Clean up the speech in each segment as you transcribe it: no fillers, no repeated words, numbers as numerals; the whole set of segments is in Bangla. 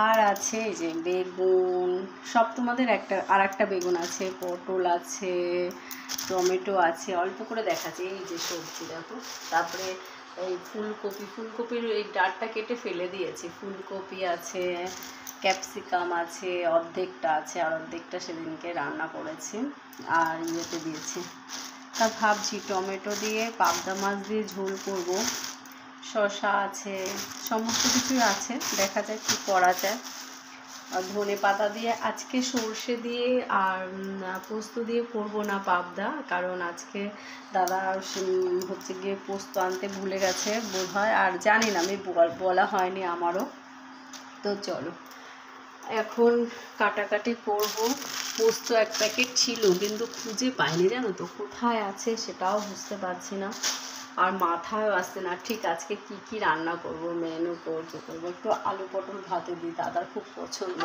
আর আছে এই যে বেগুন, সব তোমাদের আর একটা বেগুন আছে, পটল আছে, টমেটো আছে, অল্প করে দেখাচ্ছে। এই যে সবজি দেখো, তারপরে এই ফুলকপির এই ডাঁটটা কেটে ফেলে দিয়েছি। ফুলকপি আছে, ক্যাপসিকাম আছে, অর্ধেকটা আছে, আর অর্ধেকটা সেদিনকে রান্না করেছি আর ইয়েতে দিয়েছি। তা ভাবছি টমেটো দিয়ে পাবদা মাছ দিয়ে ঝোল করব, শসা আছে, সমস্ত কিছুই আছে, দেখা যাক কী করা যায়। আর ধনে পাতা দিয়ে আজকে সর্ষে দিয়ে আর পোস্ত দিয়ে করবো না পাবদা, কারণ আজকে দাদা হচ্ছে গিয়ে পোস্ত আনতে ভুলে গেছে বোধহয়, আর জানি না, আমি বলা হয়নি আমারও। তো চলো এখন কাটাকাটি করব। পোস্ত এক প্যাকেট ছিল কিন্তু খুঁজে পাইনি, জানো তো, কোথায় আছে সেটাও বুঝতে পারছি না, আর মাথায় আসছে না ঠিক আজকে কি কি রান্না করব, মেনু করবো। একটু আলু পটল ভাতে দিই, দাদার খুব পছন্দ।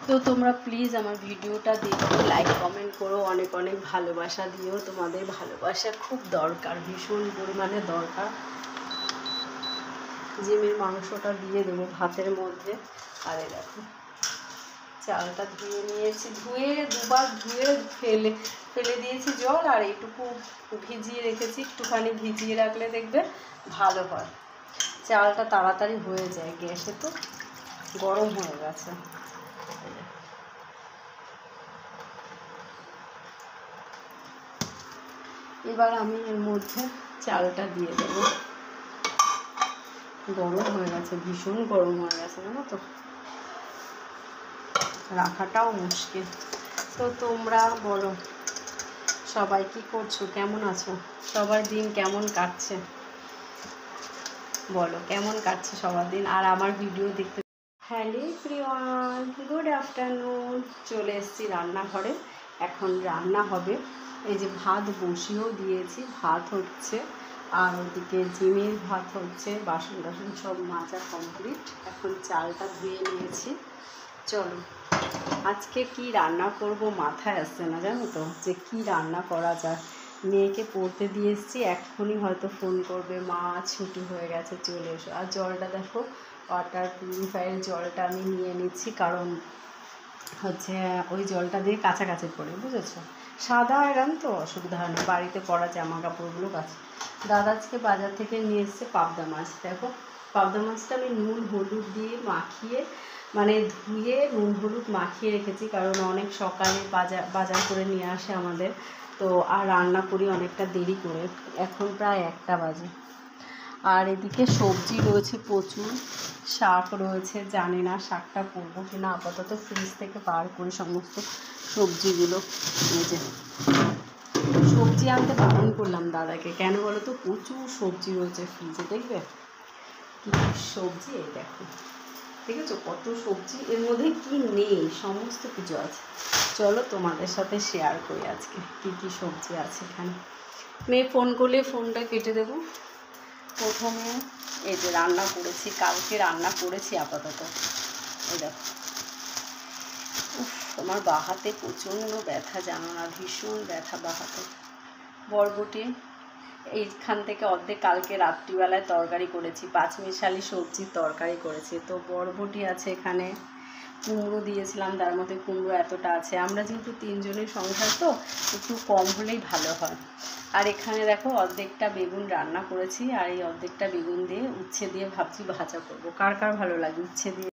তো তোমরা প্লিজ আমার ভিডিওটা দেখো, লাইক কমেন্ট করো, অনেক অনেক ভালোবাসা দিও। তোমাদের ভালোবাসা খুব দরকার, ভীষণ পরিমাণে দরকার। জিমের মাংসটা দিয়ে দেবো ভাতের মধ্যে। আরে দেখো চালটা ধুয়ে নিয়েছি, দুবার ধুয়ে ফেলে দিয়েছি জল, আর এইটুকু ভিজিয়ে রেখেছি। একটুখানি ভিজিয়ে রাখলে দেখবে ভালো হয়, চালটা তাড়াতাড়ি হয়ে যায়। গ্যাসে তো গরম হয়ে গেছে। এবার আমি এর মধ্যে চালটা দিয়ে দেবো। গরম হয়ে গেছে, ভীষণ গরম হয়ে গেছে, জানো তো, রাখাটাও মুশকিল। তো তোমরা বলো, সবাই কি করছো, কেমন আছো, সবার দিন কেমন কাটছে, বলো কেমন কাটছে সবার দিন। আর আমার ভিডিও দেখতে হ্যালো এভরিওয়ান, গুড আফটারনুন। চলে এসেছি রান্নাঘরে, এখন রান্না হবে। এই যে ভাত বসিয়েও দিয়েছি, ভাত হচ্ছে, আর ওদিকে জিমের ভাত হচ্ছে, বাসন টাসন সব মাজা কমপ্লিট। এখন চালটা ধুয়ে নিয়েছি। চলো আজকে কি রান্না করব মাথায় আসছে না, জানো তো, যে কি রান্না করা যায়। মেয়েকে পড়তে দিয়ে এসেছি, এক্ষুনি হয়তো ফোন করবে, মা ছুটি হয়ে গেছে চলে এসো। আর জলটা দেখো, ওয়াটার পিউরিফায়ারের জলটা আমি নিয়ে নিচ্ছি, কারণ হচ্ছে ওই জলটা দিয়ে কাছাকাছি পড়ে, বুঝেছো, সাদা আয়রন তো অসুবিধা হয় না, বাড়িতে পরা জামা কাপড়গুলো কাছে। দাদা আজকে বাজার থেকে নিয়ে এসছে পাবদা মাছ। দেখো পাবদা মাছটা আমি নুন হলুদ দিয়ে মাখিয়ে, মানে ধুয়ে নুন হলুদ মাখিয়ে রেখেছি, কারণ অনেক সকালে বাজার করে নিয়ে আসে আমাদের, তো আর রান্না করি অনেকটা দেরি করে, এখন প্রায় 1টা বাজে। আর এদিকে সবজি রয়েছে প্রচুর, শাক রয়েছে, জানি না শাকটা করবো কিনা, আপাতত ফ্রিজ থেকে বার করি সমস্ত সবজিগুলো। এই যে সবজি আনতে বারণ করলাম দাদাকে, কেন বলো তো, প্রচুর সবজি রয়েছে ফ্রিজে, দেখবে কি সবজি, এই দেখো, দেখেছো কত সবজি, এর মধ্যে কি নেই, সমস্ত কিছু আছে। চলো তোমাদের সাথে শেয়ার করি আজকে কি কি সবজি আছে এখানে। মেয়ে ফোন করলে ফোনটা কেটে দেবো। প্রথমে এই যে রান্না করেছি, কালকে রান্না করেছি আপাতত, এই দেখো, আমার বাঁ হাতে প্রচণ্ড ব্যথা, জানো না, ভীষণ ব্যথা বাঁ হাতে। বরবটি এইখান থেকে অর্ধেক কালকে রাত্রিবেলায় তরকারি করেছি, 5 মিশালি সবজির তরকারি করেছি। তো বরবটি আছে এখানে, কুমড়ো দিয়েছিলাম, তার মধ্যে কুমড়ো এতটা আছে, আমরা যেহেতু 3 জনের সংসার তো একটু কম হলেই ভালো হয়। আর এখানে দেখো অর্ধেকটা বেগুন রান্না করেছি, আর এই অর্ধেকটা বেগুন দিয়ে উচ্ছে দিয়ে ভাবছি ভাজা করবো। কার কার ভালো লাগে উচ্ছে দিয়ে